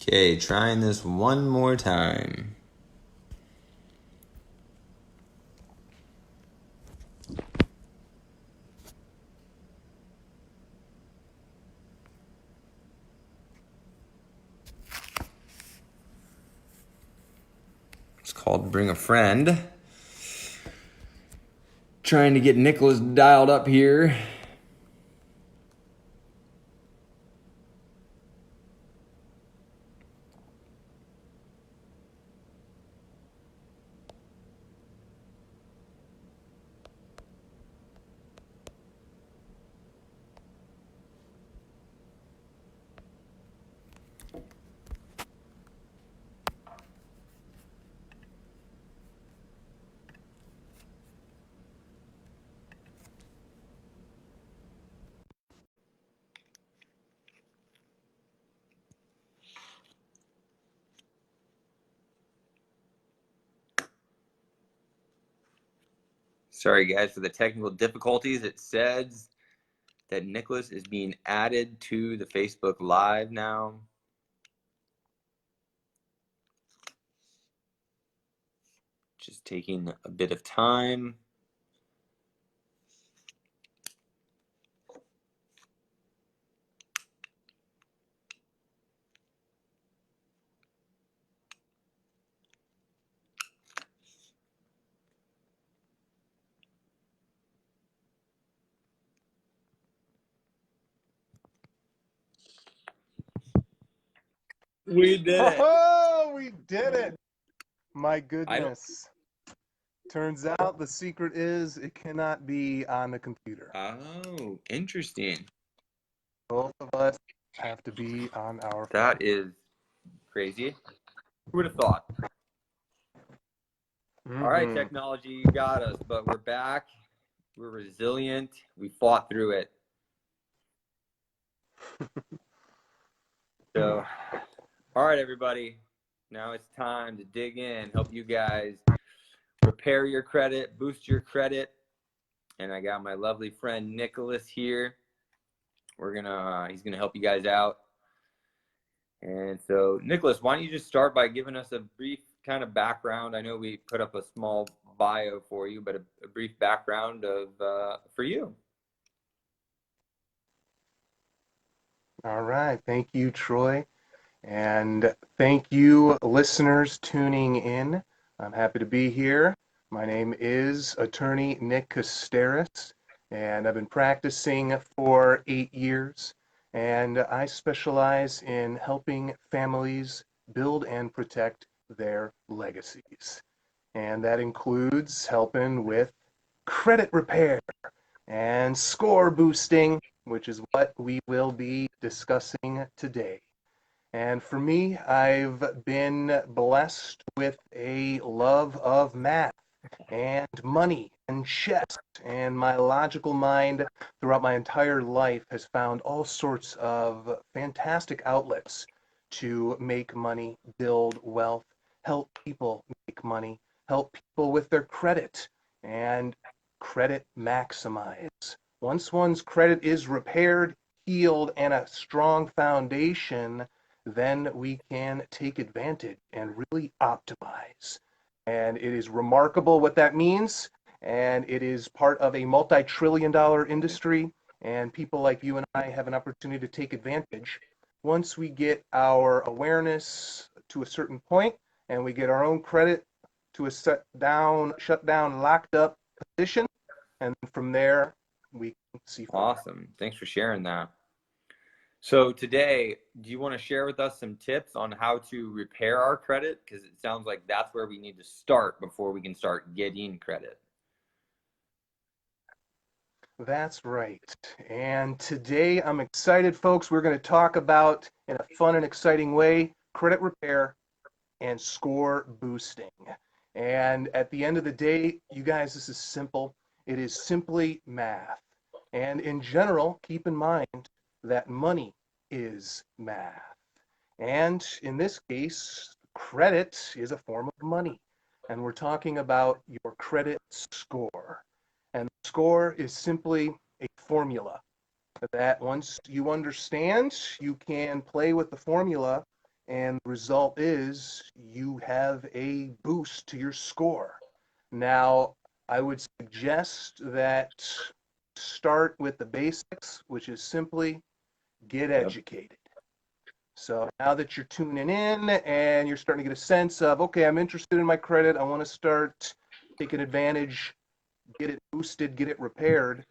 Okay, trying this one more time. It's called Bring a Friend. Trying to get Nicholas dialed up here. Sorry guys for the technical difficulties. It says that Nicholas is being added to the Facebook Live now. Just taking a bit of time. We did it. Oh, we did it. My goodness. Turns out the secret is it cannot be on the computer. Oh, interesting. Both of us have to be on our phone. That is crazy. Who would have thought? All right, technology, you got us, but we're back. We're resilient. We fought through it. So, all right, everybody. Now it's time to dig in, help you guys repair your credit, boost your credit. And I got my lovely friend Nicholas here. He's gonna help you guys out. And so, Nicholas, why don't you just start by giving us a brief kind of background? I know we put up a small bio for you, but a brief background of for you. All right. Thank you, Troy. And thank you, listeners, tuning in. I'm happy to be here. My name is Attorney Nick Costaras, and I've been practicing for 8 years. And I specialize in helping families build and protect their legacies. And that includes helping with credit repair and score boosting, which is what we will be discussing today. And for me, I've been blessed with a love of math and money and chess, and my logical mind throughout my entire life has found all sorts of fantastic outlets to make money, build wealth, help people make money, help people with their credit, and credit maximize. Once one's credit is repaired, healed, and a strong foundation, then we can take advantage and really optimize. And it is remarkable what that means. And it is part of a multi-trillion-dollar industry. And people like you and I have an opportunity to take advantage. Once we get our awareness to a certain point and we get our own credit to a shut down, locked up position, and from there we can see forward. Awesome. Thanks for sharing that. So today, do you want to share with us some tips on how to repair our credit? Because it sounds like that's where we need to start before we can start getting credit. That's right. And today I'm excited, folks. We're going to talk about, in a fun and exciting way, credit repair and score boosting. And at the end of the day, you guys, this is simple. It is simply math. And in general, keep in mind that money is math. And in this case, credit is a form of money. And we're talking about your credit score. And the score is simply a formula that once you understand, you can play with the formula and the result is you have a boost to your score. Now, I would suggest that start with the basics, which is simply get Yep. educated. So now that you're tuning in and you're starting to get a sense of, okay, I'm interested in my credit, I want to start taking advantage, get it boosted, get it repaired,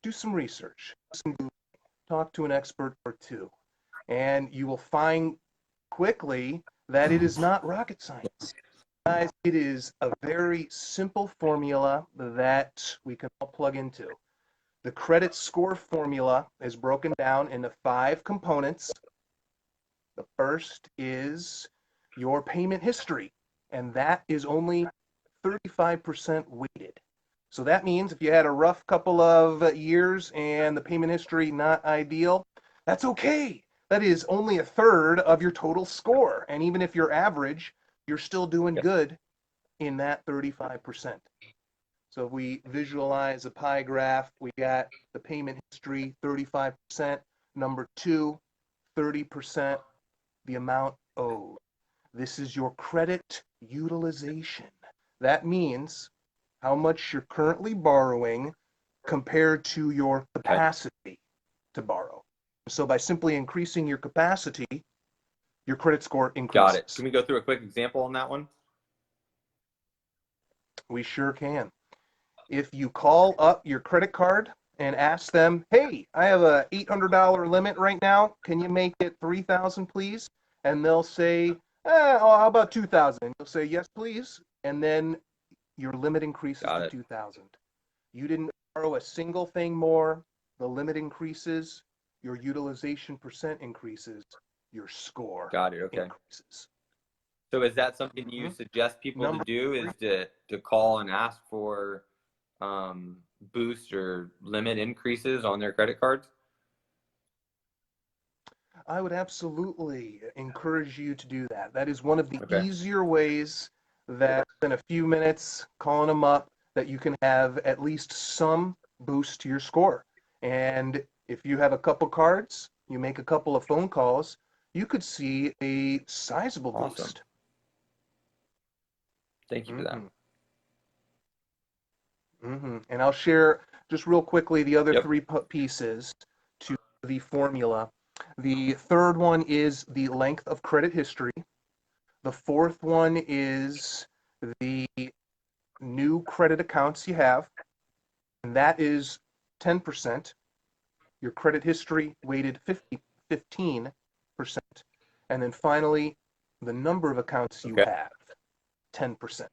do some research, talk to an expert or two, and you will find quickly that it is not rocket science. Guys, it is a very simple formula that we can all plug into. The credit score formula is broken down into 5 components. The first is your payment history, and that is only 35% weighted. So that means if you had a rough couple of years and the payment history not ideal, that's okay. That is only a third of your total score. And even if you're average, you're still doing good in that 35%. So if we visualize a pie graph, we got the payment history, 35%. Number 2, 30%, the amount owed. This is your credit utilization. That means how much you're currently borrowing compared to your capacity to borrow. So by simply increasing your capacity, your credit score increases. Got it. Can we go through a quick example on that one? We sure can. If you call up your credit card and ask them, hey, I have a $800 limit right now. Can you make it $3,000, please? And they'll say, how about $2,000? You'll say, yes, please. And then your limit increases to $2,000. You didn't borrow a single thing more. The limit increases. Your utilization percent increases. Your score increases. So is that something you suggest people to do, is to call and ask for boost or limit increases on their credit cards? I would absolutely encourage you to do that. That is one of the easier ways that in a few minutes, calling them up, that you can have at least some boost to your score. And if you have a couple cards, you make a couple of phone calls, you could see a sizable boost. Thank you for that. And I'll share just real quickly the other 3 pieces to the formula. The third one is the length of credit history. The fourth one is the new credit accounts you have, and that is 10%. Your credit history weighted 15%. And then finally, the number of accounts you have, 10%.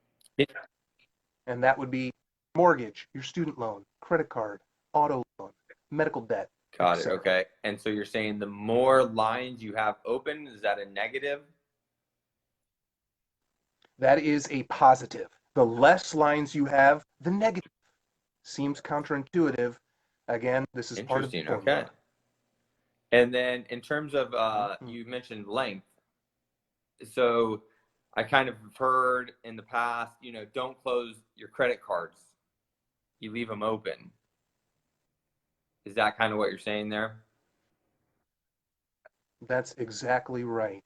And that would be mortgage, your student loan, credit card, auto loan, medical debt. Got it. Okay. And so you're saying the more lines you have open, is that a negative? That is a positive. The less lines you have, the negative. Seems counterintuitive. Again, this is part of the formula. Okay. And then in terms of, you mentioned length. So I kind of heard in the past, don't close your credit cards. You leave them open. Is that kind of what you're saying there? That's exactly right.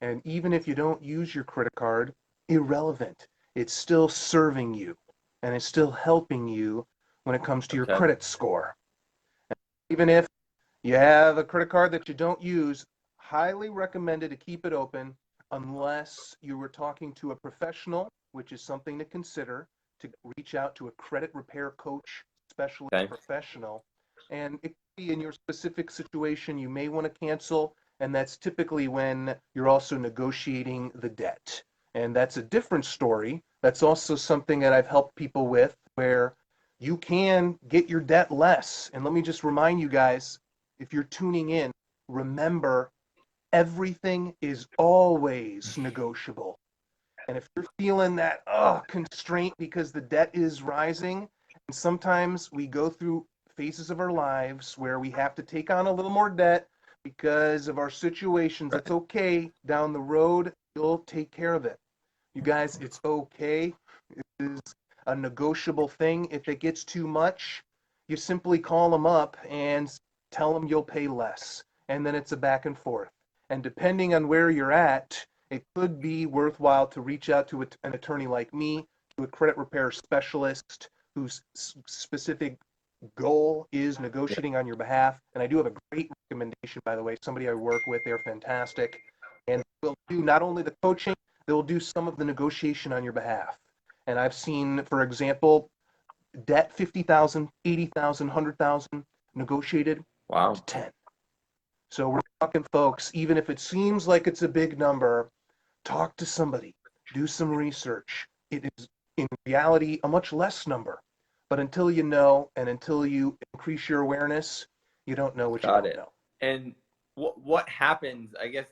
And even if you don't use your credit card, irrelevant. It's still serving you, and it's still helping you when it comes to your credit score. And even if you have a credit card that you don't use, highly recommended to keep it open unless you were talking to a professional, which is something to consider, to reach out to a credit repair coach, specialist, professional. And it could be in your specific situation, you may want to cancel, and that's typically when you're also negotiating the debt. And that's a different story. That's also something that I've helped people with, where you can get your debt less. And let me just remind you guys, if you're tuning in, remember, everything is always negotiable. And if you're feeling that constraint because the debt is rising, and sometimes we go through phases of our lives where we have to take on a little more debt because of our situations, that's okay. Down the road, you'll take care of it. You guys, it's okay. It is a negotiable thing. If it gets too much, you simply call them up and tell them you'll pay less. And then it's a back and forth. And depending on where you're at, it could be worthwhile to reach out to an attorney like me, to a credit repair specialist whose specific goal is negotiating on your behalf. And I do have a great recommendation, by the way, somebody I work with. They're fantastic. And they'll do not only the coaching, they'll do some of the negotiation on your behalf. And I've seen, for example, debt 50,000, 80,000, 100,000 negotiated Wow. to 10. So we're talking, folks, even if it seems like it's a big number, talk to somebody, do some research. It is in reality a much less number. But until you know and until you increase your awareness, you don't know what you Got don't it. know. And what happens, I guess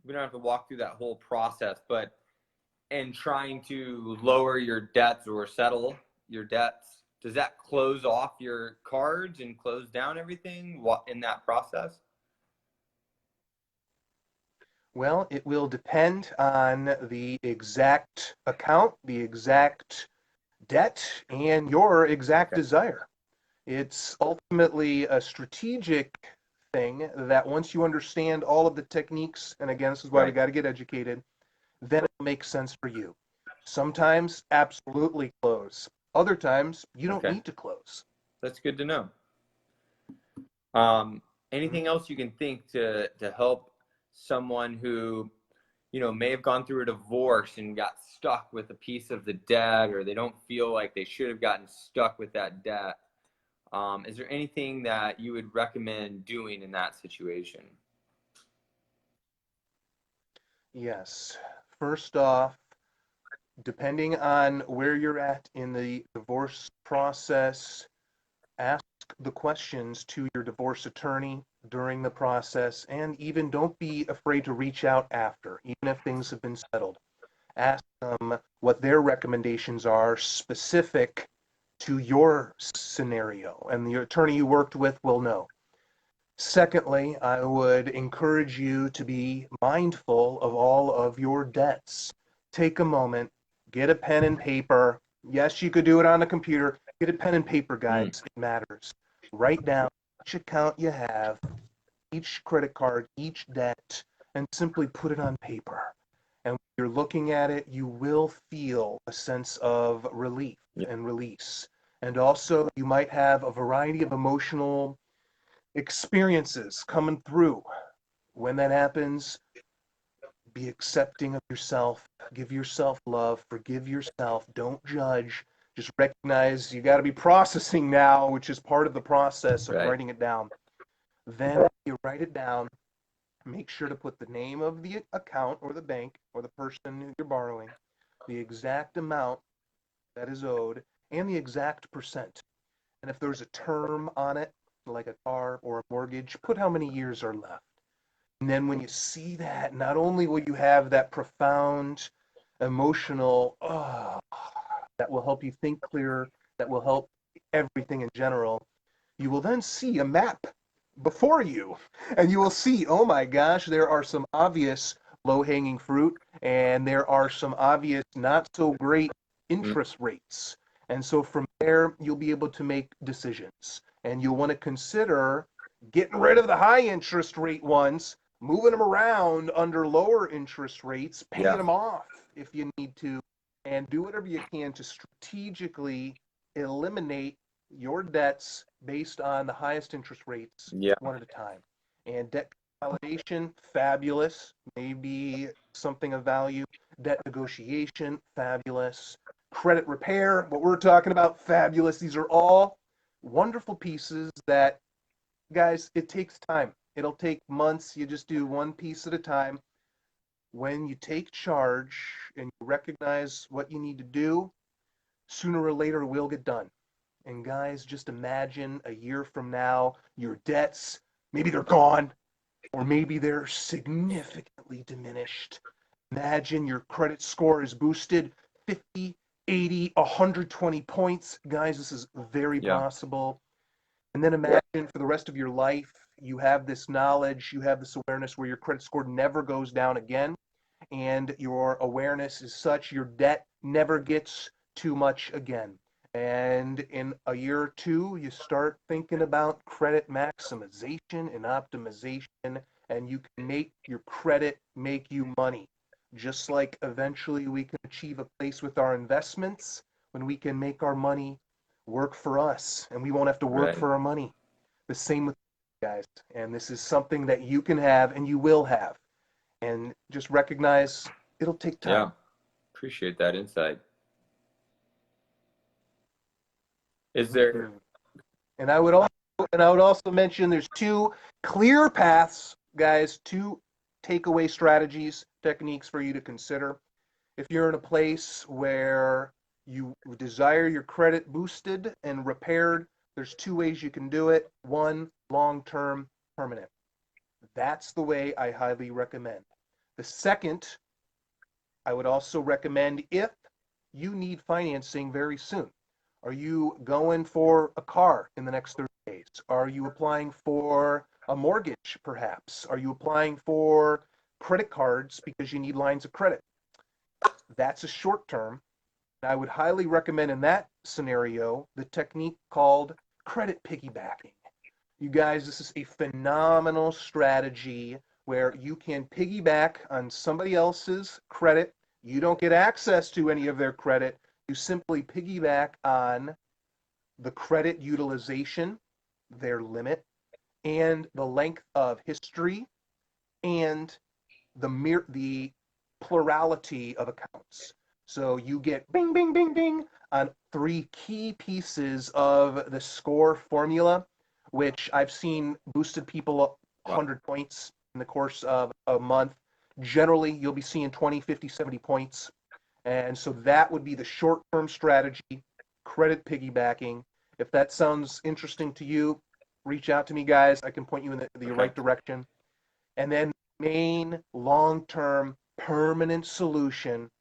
we don't have to walk through that whole process, but in trying to lower your debts or settle your debts, does that close off your cards and close down everything in that process? Well, it will depend on the exact account, the exact debt, and your exact Okay. desire. It's ultimately a strategic thing that once you understand all of the techniques, and again, this is why we Right. got to get educated, then it makes sense for you. Sometimes, absolutely close. Other times, you don't Okay. need to close. That's good to know. Anything else you can think to help someone who, may have gone through a divorce and got stuck with a piece of the debt, or they don't feel like they should have gotten stuck with that debt? Is there anything that you would recommend doing in that situation? Yes. First off, depending on where you're at in the divorce process, ask the questions to your divorce attorney during the process, and even don't be afraid to reach out after, even if things have been settled. Ask them what their recommendations are specific to your scenario, and the attorney you worked with will know. Secondly, I would encourage you to be mindful of all of your debts. Take a moment, get a pen and paper. Yes, you could do it on a computer. Get a pen and paper, guys. It matters. Write down each account you have, each credit card, each debt, and simply put it on paper. And when you're looking at it, you will feel a sense of relief Yeah. and release. And also, you might have a variety of emotional experiences coming through. When that happens, be accepting of yourself, give yourself love, forgive yourself, don't judge. Just recognize you got to be processing now, which is part of the process of Right. writing it down. Then you write it down. Make sure to put the name of the account or the bank or the person you're borrowing, the exact amount that is owed, and the exact percent. And if there's a term on it, like a car or a mortgage, put how many years are left. And then when you see that, not only will you have that profound emotional, that will help you think clearer, that will help everything in general, you will then see a map before you. And you will see, oh my gosh, there are some obvious low hanging fruit, and there are some obvious not so great interest rates. And so from there, you'll be able to make decisions. And you'll want to consider getting rid of the high interest rate ones, moving them around under lower interest rates, paying Yeah. them off if you need to, and do whatever you can to strategically eliminate your debts based on the highest interest rates Yeah. one at a time. And debt consolidation, fabulous, maybe something of value. Debt negotiation, fabulous. Credit repair, what we're talking about, fabulous. These are all wonderful pieces that, guys, it takes time. It'll take months. You just do one piece at a time. When you take charge and you recognize what you need to do, sooner or later it will get done. And guys, just imagine a year from now, your debts, maybe they're gone, or maybe they're significantly diminished. Imagine your credit score is boosted 50, 80, 120 points. Guys, this is very Yeah. possible. And then imagine for the rest of your life, you have this knowledge, you have this awareness where your credit score never goes down again, and your awareness is such your debt never gets too much again. And in a year or two, you start thinking about credit maximization and optimization, and you can make your credit make you money. Just like eventually we can achieve a place with our investments when we can make our money work for us and we won't have to work Right. for our money. The same with you guys. And this is something that you can have and you will have. And just recognize it'll take time. Yeah. Appreciate that insight. Is there? Mhm. And I would also mention there's two clear paths, guys, two takeaway strategies, techniques for you to consider. If you're in a place where you desire your credit boosted and repaired, there's two ways you can do it. One, long-term, permanent. That's the way I highly recommend. The second, I would also recommend if you need financing very soon. Are you going for a car in the next 30 days? Are you applying for a mortgage, perhaps? Are you applying for credit cards because you need lines of credit? That's a short term. I would highly recommend in that scenario the technique called credit piggybacking. You guys, this is a phenomenal strategy where you can piggyback on somebody else's credit. You don't get access to any of their credit. You simply piggyback on the credit utilization, their limit, and the length of history, and the plurality of accounts. So you get bing, bing, bing, bing on three key pieces of the score formula, which I've seen boosted people up Wow. 100 points in the course of a month. Generally, you'll be seeing 20, 50, 70 points. And so that would be the short-term strategy, credit piggybacking. If that sounds interesting to you, reach out to me, guys. I can point you in the Okay. right direction. And then main long-term permanent solution,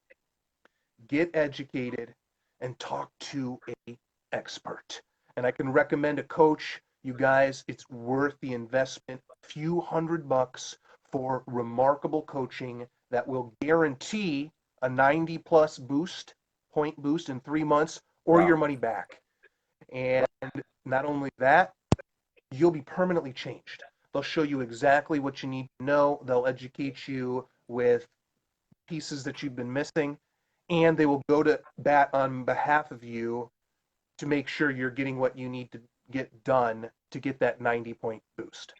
get educated and talk to a expert. And I can recommend a coach. You guys, it's worth the investment. Few $100 for remarkable coaching that will guarantee a 90 plus point boost in 3 months or your Wow. money back. And not only that, you'll be permanently changed. They'll show you exactly what you need to know. They'll educate you with pieces that you've been missing, and they will go to bat on behalf of you to make sure you're getting what you need to get done to get that 90-point boost.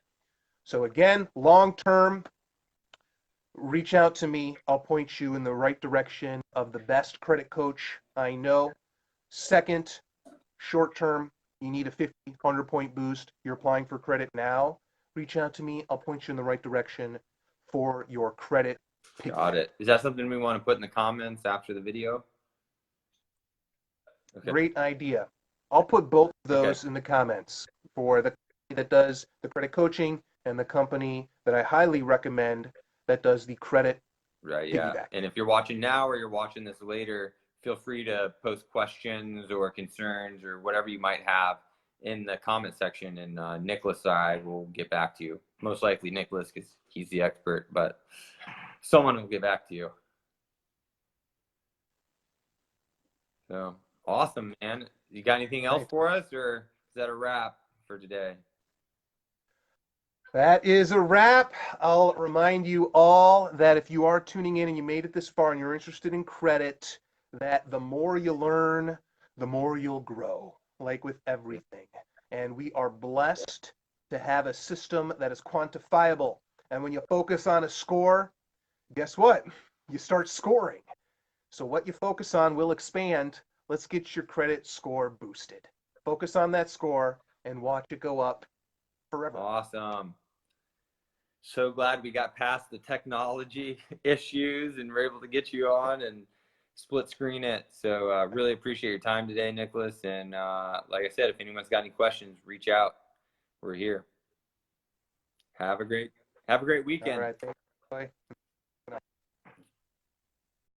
So again, long term, reach out to me. I'll point you in the right direction of the best credit coach I know. Second, short term, you need a 50, 100-point boost. You're applying for credit now. Reach out to me. I'll point you in the right direction for your credit Got piggyback. it. Is that something we want to put in the comments after the video? Okay. Great idea. I'll put both of Okay. those in the comments for the company that does the credit coaching and the company that I highly recommend that does the credit Right. Yeah. piggyback. And if you're watching now or you're watching this later, feel free to post questions or concerns or whatever you might have in the comment section, and Nicholas and I will get back to you. Most likely Nicholas, because he's the expert, but someone will get back to you. So awesome, man. You got anything else Right. for us, or is that a wrap for today? That is a wrap. I'll remind you all that if you are tuning in and you made it this far and you're interested in credit, that the more you learn, the more you'll grow, like with everything. And we are blessed to have a system that is quantifiable. And when you focus on a score, guess what? You start scoring. So what you focus on will expand. Let's get your credit score boosted. Focus on that score and watch it go up forever. Awesome. So glad we got past the technology issues and were able to get you on and split screen it. So really appreciate your time today, Nicholas. And like I said, if anyone's got any questions, reach out. We're here. Have a great All weekend. right. Thanks. Bye.